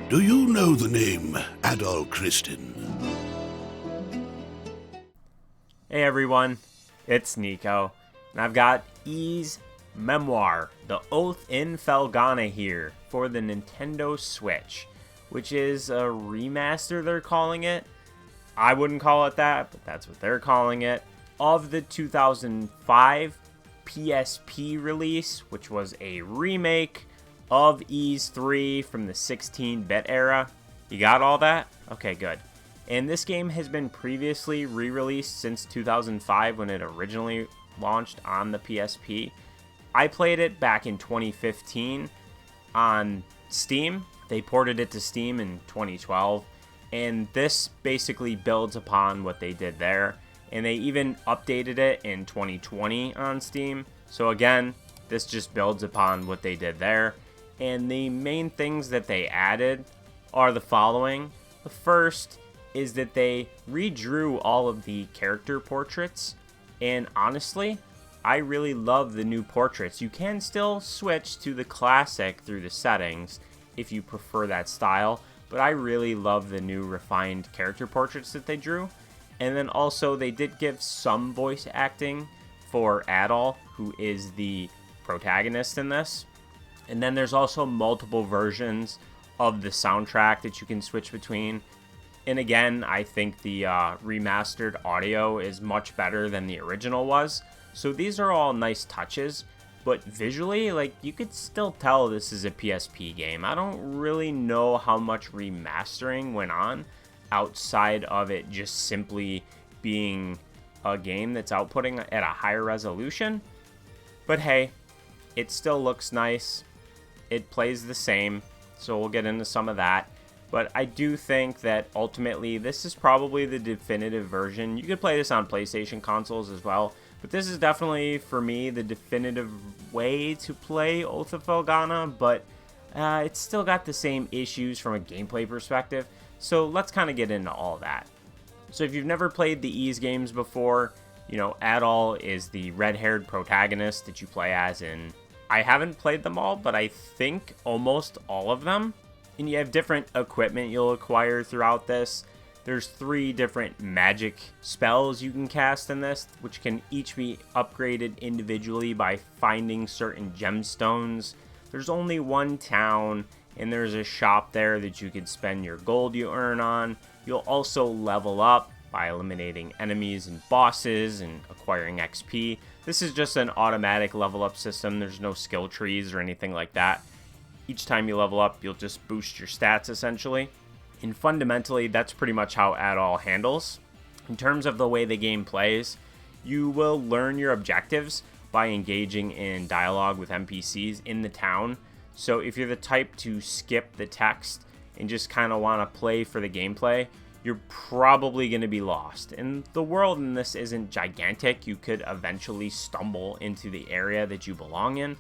Do you know the name Adol Christin? Hey everyone, it's Nico, and I've got Ys Memoire, the Oath in Felghana here for the Nintendo Switch, which is a remaster they're calling it. I wouldn't call it that, but that's what they're calling it, of the 2005 PSP release, which was a remake of Ys 3 from the 16-bit era. You got all that? Okay, good. And this game has been previously re-released since 2005 when it originally launched on the PSP. I played it back in 2015 on Steam. They ported it to Steam in 2012, and this basically builds upon what they did there. And they even updated it in 2020 on Steam. So again, this just builds upon what they did there. And the main things that they added are the following. The first is that they redrew all of the character portraits. And honestly, I really love the new portraits. You can still switch to the classic through the settings if you prefer that style. But I really love the new refined character portraits that they drew. And then also they did give some voice acting for Adol, who is the protagonist in this. And then there's also multiple versions of the soundtrack that you can switch between. And again, I think the remastered audio is much better than the original was. So these are all nice touches. But visually, like, you could still tell this is a PSP game. I don't really know how much remastering went on outside of it just simply being a game that's outputting at a higher resolution. But hey, it still looks nice. It plays the same, so we'll get into some of that. But I do think that ultimately this is probably the definitive version. You could play this on PlayStation consoles as well, but this is definitely, for me, the definitive way to play Oath of Felghana, but it's still got the same issues from a gameplay perspective. So let's kind of get into all that. So if you've never played the Ys games before, you know, Adol is the red-haired protagonist that you play as in... I haven't played them all, but I think almost all of them. And you have different equipment you'll acquire throughout this. There's 3 different magic spells you can cast in this, which can each be upgraded individually by finding certain gemstones. There's only one town, and there's a shop there that you could spend your gold you earn on. You'll also level up by eliminating enemies and bosses and acquiring XP. This is just an automatic level up system. There's no skill trees or anything like that. Each time you level up, you'll just boost your stats essentially. And fundamentally, that's pretty much how Adol handles. In terms of the way the game plays, you will learn your objectives by engaging in dialogue with NPCs in the town. So if you're the type to skip the text and just kind of want to play for the gameplay, you're probably going to be lost. And the world in this isn't gigantic. You could eventually stumble into the area that you belong in,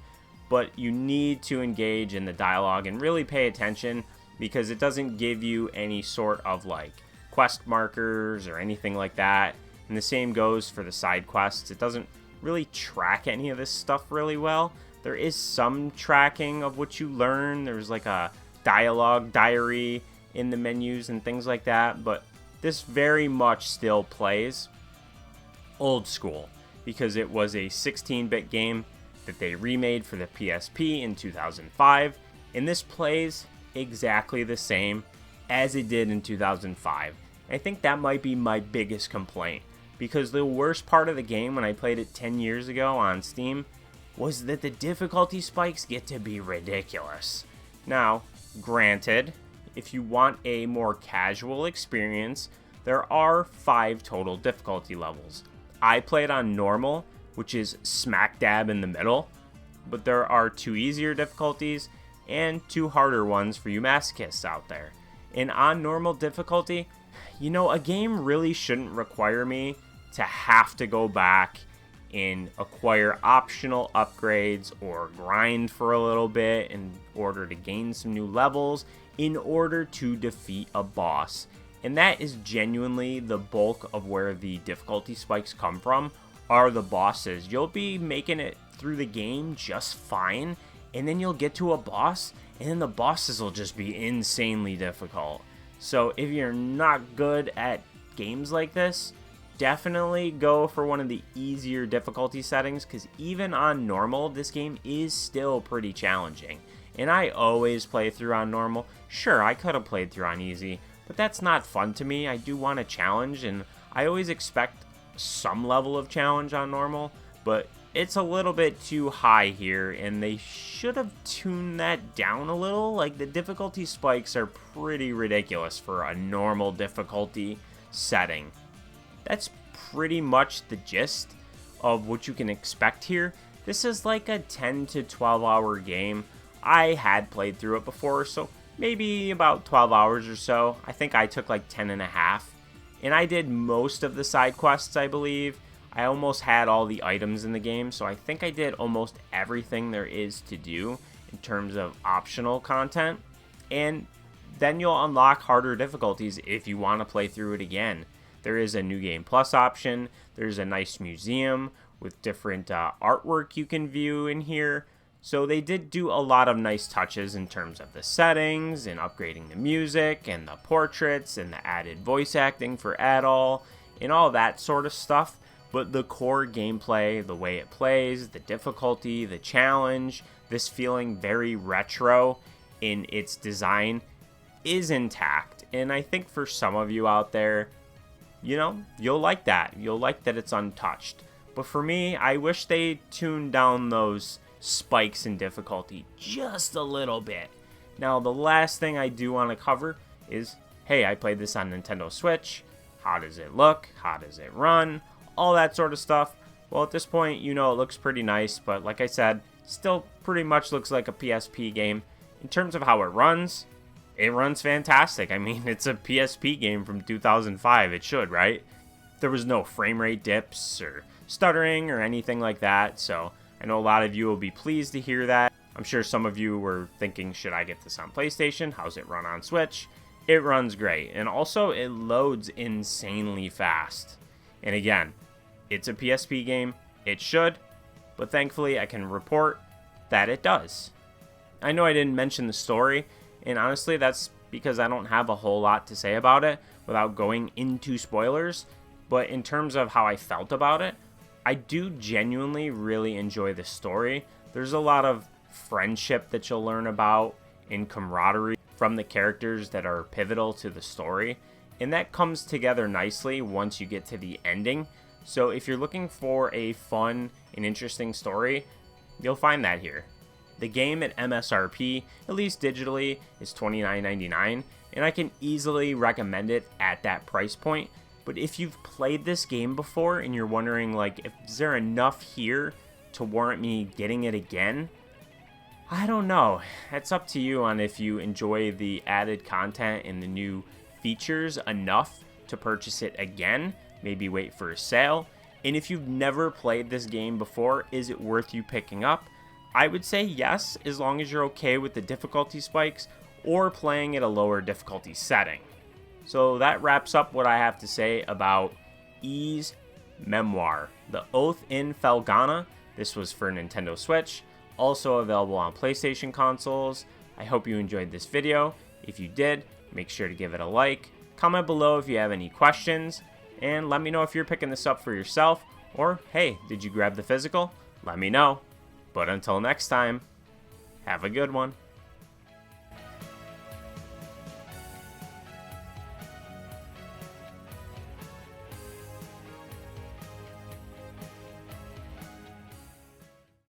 but you need to engage in the dialogue and really pay attention because it doesn't give you any sort of like quest markers or anything like that. And the same goes for the side quests. It doesn't really track any of this stuff really well. There is some tracking of what you learn. There's like a dialogue diary in the menus and things like that, but this very much still plays old school because it was a 16-bit game that they remade for the PSP in 2005, and this plays exactly the same as it did in 2005. I think that might be my biggest complaint, because the worst part of the game when I played it 10 years ago on Steam was that the difficulty spikes get to be ridiculous. Now, granted, if you want a more casual experience, there are 5 total difficulty levels. I played on normal, which is smack dab in the middle, but there are 2 easier difficulties and 2 harder ones for you masochists out there. And on normal difficulty, you know, a game really shouldn't require me to have to go back and acquire optional upgrades or grind for a little bit in order to gain some new levels in order to defeat a boss. And that is genuinely the bulk of where the difficulty spikes come from, are the bosses. You'll be making it through the game just fine, and then you'll get to a boss, and then the bosses will just be insanely difficult. So if you're not good at games like this, definitely go for one of the easier difficulty settings, because even on normal, this game is still pretty challenging. And I always play through on normal. Sure, I could have played through on easy, but that's not fun to me. I do want a challenge, and I always expect some level of challenge on normal, but it's a little bit too high here, and they should have tuned that down a little. Like, the difficulty spikes are pretty ridiculous for a normal difficulty setting. That's pretty much the gist of what you can expect here. This is like a 10 to 12 hour game. I had played through it before, so maybe about 12 hours or so. I think I took like 10 and a half, and I did most of the side quests, I believe. I almost had all the items in the game, so I think I did almost everything there is to do in terms of optional content. And then you'll unlock harder difficulties if you want to play through it again. There is a New Game Plus option. There's a nice museum with different artwork you can view in here. So they did do a lot of nice touches in terms of the settings and upgrading the music and the portraits and the added voice acting for Adol and all that sort of stuff. But the core gameplay, the way it plays, the difficulty, the challenge, this feeling very retro in its design is intact. And I think for some of you out there, you know, you'll like that. You'll like that it's untouched. But for me, I wish they tuned down those spikes in difficulty just a little bit. Now, the last thing I do want to cover is, hey, I played this on Nintendo Switch. How does it look? How does it run? All that sort of stuff. Well, at this point, you know, it looks pretty nice, but like I said, still pretty much looks like a PSP game. In terms of how it runs fantastic. I mean, it's a PSP game from 2005. It should, right? There was no frame rate dips or stuttering or anything like that, so I know a lot of you will be pleased to hear that. I'm sure some of you were thinking, should I get this on PlayStation? How's it run on Switch? It runs great, and also it loads insanely fast. And again, it's a PSP game. It should, but thankfully I can report that it does. I know I didn't mention the story, and honestly that's because I don't have a whole lot to say about it without going into spoilers, but in terms of how I felt about it, I do genuinely really enjoy the story. There's a lot of friendship that you'll learn about and camaraderie from the characters that are pivotal to the story, and that comes together nicely once you get to the ending. So if you're looking for a fun and interesting story, you'll find that here. The game at MSRP, at least digitally, is $29.99, and I can easily recommend it at that price point. But if you've played this game before and you're wondering, like, is there enough here to warrant me getting it again? I don't know. It's up to you on if you enjoy the added content and the new features enough to purchase it again. Maybe wait for a sale. And if you've never played this game before, is it worth you picking up? I would say yes, as long as you're okay with the difficulty spikes or playing at a lower difficulty setting. So that wraps up what I have to say about Ys Memoire, The Oath in Felghana. This was for Nintendo Switch, also available on PlayStation consoles. I hope you enjoyed this video. If you did, make sure to give it a like. Comment below if you have any questions, and let me know if you're picking this up for yourself, or hey, did you grab the physical? Let me know. But until next time, have a good one.